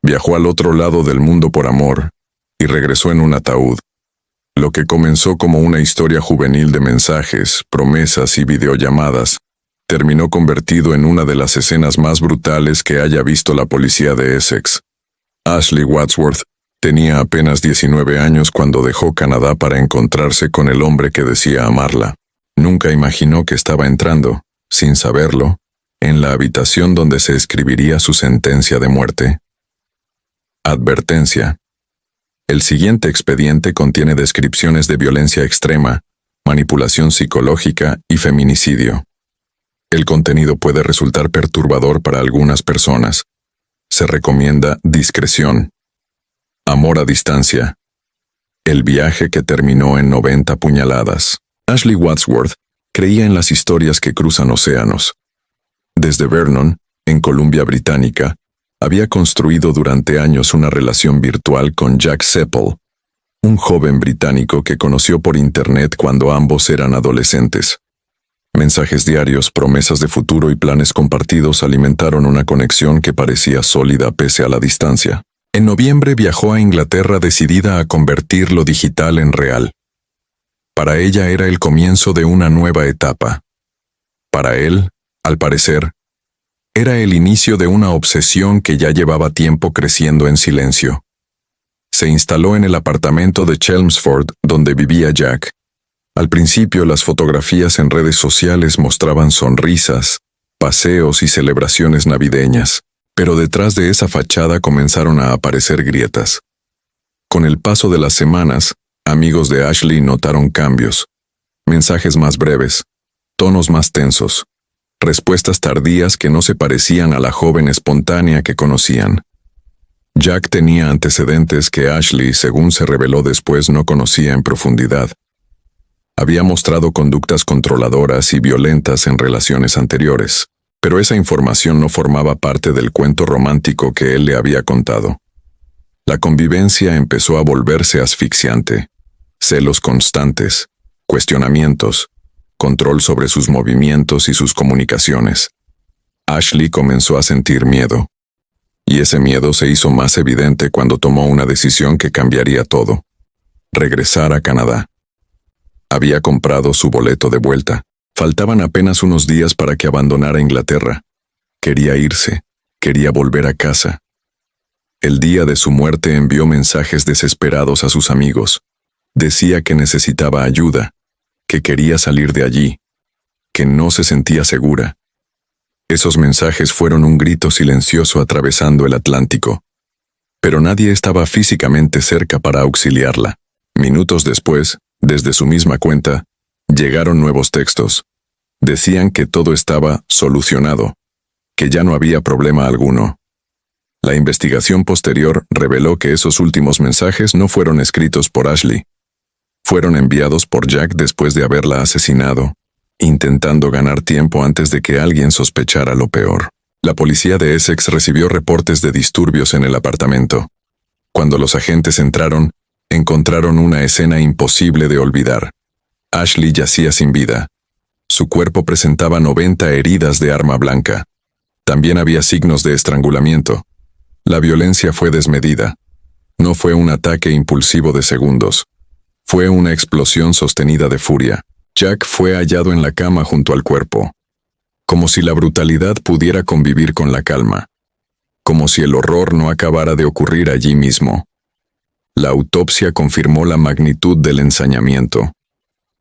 Viajó al otro lado del mundo por amor y regresó en un ataúd. Lo que comenzó como una historia juvenil de mensajes, promesas y videollamadas, terminó convertido en una de las escenas más brutales que haya visto la policía de Essex. Ashley Wadsworth tenía apenas 19 años cuando dejó Canadá para encontrarse con el hombre que decía amarla. Nunca imaginó que estaba entrando, sin saberlo, en la habitación donde se escribiría su sentencia de muerte. Advertencia. El siguiente expediente contiene descripciones de violencia extrema, manipulación psicológica y feminicidio. El contenido puede resultar perturbador para algunas personas. Se recomienda discreción. Amor a distancia. El viaje que terminó en 90 puñaladas. Ashley Wadsworth creía en las historias que cruzan océanos. Desde Vernon, en Columbia Británica, había construido durante años una relación virtual con Jack Seppel, un joven británico que conoció por internet cuando ambos eran adolescentes. Mensajes diarios, promesas de futuro y planes compartidos alimentaron una conexión que parecía sólida pese a la distancia. En noviembre viajó a Inglaterra decidida a convertir lo digital en real. Para ella era el comienzo de una nueva etapa. Para él, al parecer, era el inicio de una obsesión que ya llevaba tiempo creciendo en silencio. Se instaló en el apartamento de Chelmsford donde vivía Jack. Al principio las fotografías en redes sociales mostraban sonrisas, paseos y celebraciones navideñas, pero detrás de esa fachada comenzaron a aparecer grietas. Con el paso de las semanas, amigos de Ashley notaron cambios. Mensajes más breves, tonos más tensos, respuestas tardías que no se parecían a la joven espontánea que conocían. Jack tenía antecedentes que Ashley, según se reveló después, no conocía en profundidad. Había mostrado conductas controladoras y violentas en relaciones anteriores, pero esa información no formaba parte del cuento romántico que él le había contado. La convivencia empezó a volverse asfixiante. Celos constantes, cuestionamientos, control sobre sus movimientos y sus comunicaciones. Ashley comenzó a sentir miedo. Y ese miedo se hizo más evidente cuando tomó una decisión que cambiaría todo: regresar a Canadá. Había comprado su boleto de vuelta. Faltaban apenas unos días para que abandonara Inglaterra. Quería irse, quería volver a casa. El día de su muerte envió mensajes desesperados a sus amigos. Decía que necesitaba ayuda, que quería salir de allí, que no se sentía segura. Esos mensajes fueron un grito silencioso atravesando el Atlántico. Pero nadie estaba físicamente cerca para auxiliarla. Minutos después, desde su misma cuenta, llegaron nuevos textos. Decían que todo estaba solucionado, que ya no había problema alguno. La investigación posterior reveló que esos últimos mensajes no fueron escritos por Ashley. Fueron enviados por Jack después de haberla asesinado, intentando ganar tiempo antes de que alguien sospechara lo peor. La policía de Essex recibió reportes de disturbios en el apartamento. Cuando los agentes entraron, encontraron una escena imposible de olvidar. Ashley yacía sin vida. Su cuerpo presentaba 90 heridas de arma blanca. También había signos de estrangulamiento. La violencia fue desmedida. No fue un ataque impulsivo de segundos. Fue una explosión sostenida de furia. Jack fue hallado en la cama junto al cuerpo. Como si la brutalidad pudiera convivir con la calma. Como si el horror no acabara de ocurrir allí mismo. La autopsia confirmó la magnitud del ensañamiento.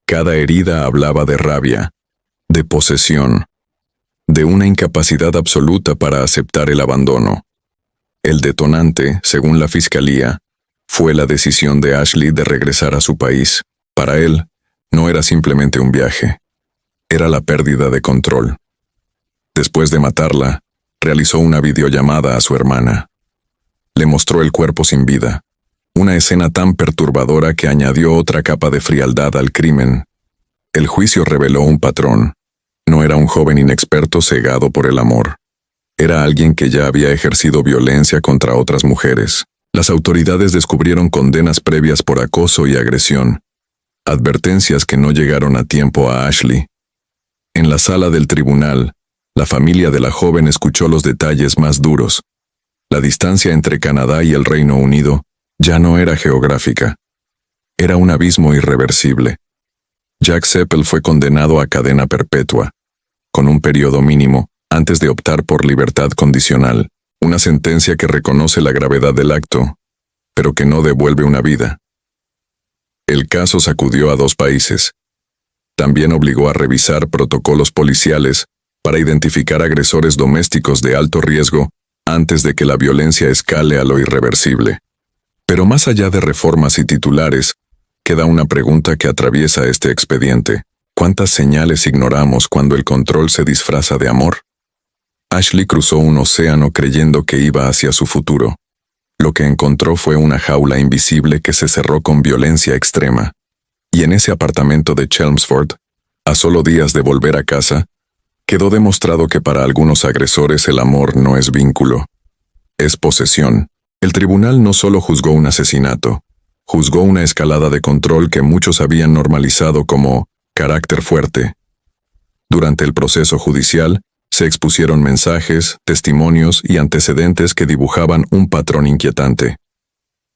Cada herida hablaba de rabia, de posesión, de una incapacidad absoluta para aceptar el abandono. El detonante, según la fiscalía, fue la decisión de Ashley de regresar a su país. Para él, no era simplemente un viaje. Era la pérdida de control. Después de matarla, realizó una videollamada a su hermana. Le mostró el cuerpo sin vida. Una escena tan perturbadora que añadió otra capa de frialdad al crimen. El juicio reveló un patrón. No era un joven inexperto cegado por el amor. Era alguien que ya había ejercido violencia contra otras mujeres. Las autoridades descubrieron condenas previas por acoso y agresión. Advertencias que no llegaron a tiempo a Ashley. En la sala del tribunal, la familia de la joven escuchó los detalles más duros. La distancia entre Canadá y el Reino Unido ya no era geográfica. Era un abismo irreversible. Jack Seppel fue condenado a cadena perpetua, con un periodo mínimo, antes de optar por libertad condicional, una sentencia que reconoce la gravedad del acto, pero que no devuelve una vida. El caso sacudió a 2 países. También obligó a revisar protocolos policiales para identificar agresores domésticos de alto riesgo antes de que la violencia escale a lo irreversible. Pero más allá de reformas y titulares, queda una pregunta que atraviesa este expediente. ¿Cuántas señales ignoramos cuando el control se disfraza de amor? Ashley cruzó un océano creyendo que iba hacia su futuro. Lo que encontró fue una jaula invisible que se cerró con violencia extrema. Y en ese apartamento de Chelmsford, a solo días de volver a casa, quedó demostrado que para algunos agresores el amor no es vínculo, es posesión. El tribunal no solo juzgó un asesinato, juzgó una escalada de control que muchos habían normalizado como carácter fuerte. Durante el proceso judicial, se expusieron mensajes, testimonios y antecedentes que dibujaban un patrón inquietante.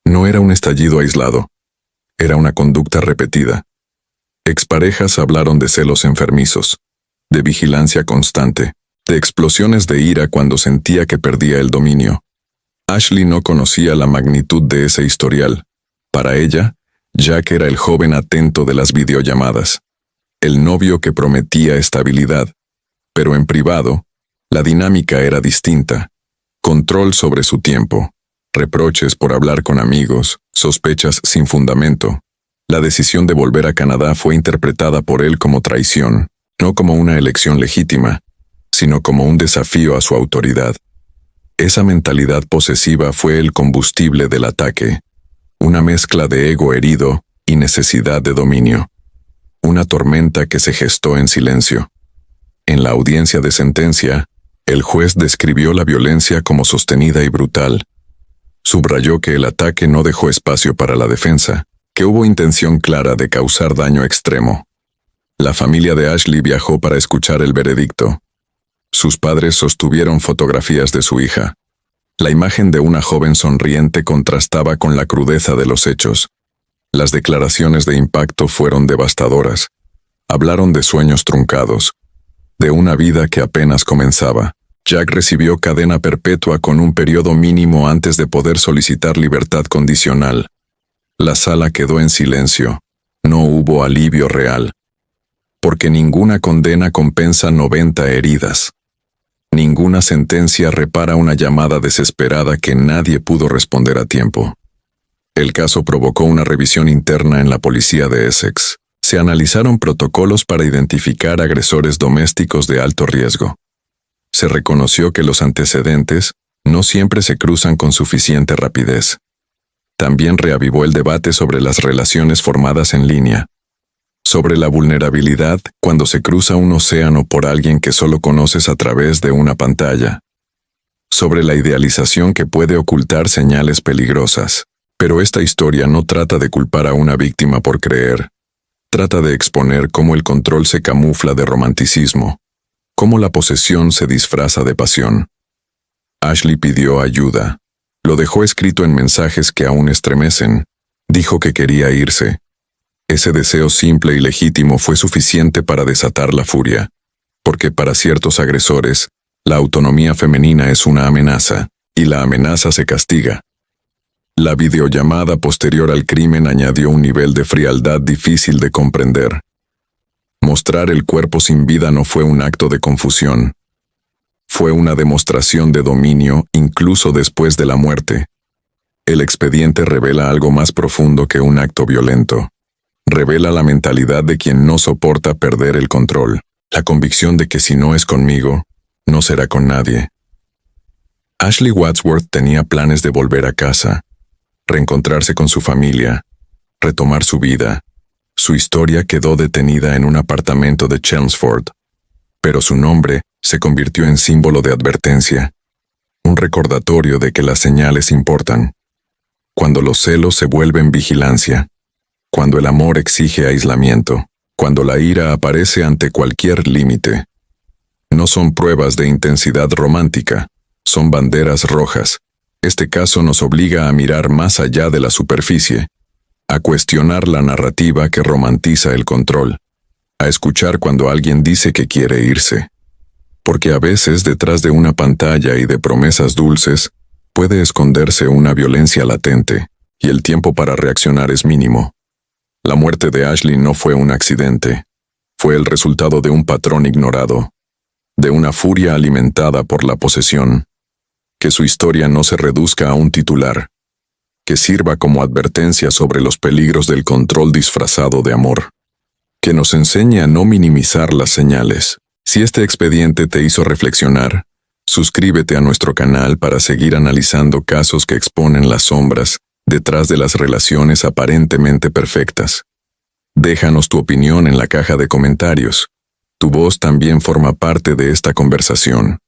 No era un estallido aislado, era una conducta repetida. Exparejas hablaron de celos enfermizos, de vigilancia constante, de explosiones de ira cuando sentía que perdía el dominio. Ashley no conocía la magnitud de ese historial. Para ella, Jack era el joven atento de las videollamadas, el novio que prometía estabilidad, pero en privado, la dinámica era distinta. Control sobre su tiempo, reproches por hablar con amigos, sospechas sin fundamento. La decisión de volver a Canadá fue interpretada por él como traición, no como una elección legítima, sino como un desafío a su autoridad. Esa mentalidad posesiva fue el combustible del ataque, una mezcla de ego herido y necesidad de dominio. Una tormenta que se gestó en silencio. En la audiencia de sentencia, el juez describió la violencia como sostenida y brutal. Subrayó que el ataque no dejó espacio para la defensa, que hubo intención clara de causar daño extremo. La familia de Ashley viajó para escuchar el veredicto. Sus padres sostuvieron fotografías de su hija. La imagen de una joven sonriente contrastaba con la crudeza de los hechos. Las declaraciones de impacto fueron devastadoras. Hablaron de sueños truncados, de una vida que apenas comenzaba. Jack recibió cadena perpetua con un periodo mínimo antes de poder solicitar libertad condicional. La sala quedó en silencio. No hubo alivio real. Porque ninguna condena compensa 90 heridas. Ninguna sentencia repara una llamada desesperada que nadie pudo responder a tiempo. El caso provocó una revisión interna en la policía de Essex. Se analizaron protocolos para identificar agresores domésticos de alto riesgo. Se reconoció que los antecedentes no siempre se cruzan con suficiente rapidez. También reavivó el debate sobre las relaciones formadas en línea, sobre la vulnerabilidad cuando se cruza un océano por alguien que solo conoces a través de una pantalla, sobre la idealización que puede ocultar señales peligrosas. Pero esta historia no trata de culpar a una víctima por creer. Trata de exponer cómo el control se camufla de romanticismo, cómo la posesión se disfraza de pasión. Ashley pidió ayuda. Lo dejó escrito en mensajes que aún estremecen. Dijo que quería irse. Ese deseo simple y legítimo fue suficiente para desatar la furia, porque para ciertos agresores, la autonomía femenina es una amenaza, y la amenaza se castiga. La videollamada posterior al crimen añadió un nivel de frialdad difícil de comprender. Mostrar el cuerpo sin vida no fue un acto de confusión. Fue una demostración de dominio incluso después de la muerte. El expediente revela algo más profundo que un acto violento. Revela la mentalidad de quien no soporta perder el control, la convicción de que si no es conmigo, no será con nadie. Ashley Wadsworth tenía planes de volver a casa, reencontrarse con su familia, retomar su vida. Su historia quedó detenida en un apartamento de Chelmsford, pero su nombre se convirtió en símbolo de advertencia, un recordatorio de que las señales importan. Cuando los celos se vuelven vigilancia, cuando el amor exige aislamiento, cuando la ira aparece ante cualquier límite. No son pruebas de intensidad romántica, son banderas rojas, Este caso nos obliga a mirar más allá de la superficie, a cuestionar la narrativa que romantiza el control, a escuchar cuando alguien dice que quiere irse. Porque a veces detrás de una pantalla y de promesas dulces puede esconderse una violencia latente, y el tiempo para reaccionar es mínimo. La muerte de Ashley no fue un accidente, fue el resultado de un patrón ignorado, de una furia alimentada por la posesión. Que su historia no se reduzca a un titular, que sirva como advertencia sobre los peligros del control disfrazado de amor. Que nos enseñe a no minimizar las señales. Si este expediente te hizo reflexionar, suscríbete a nuestro canal para seguir analizando casos que exponen las sombras detrás de las relaciones aparentemente perfectas. Déjanos tu opinión en la caja de comentarios. Tu voz también forma parte de esta conversación.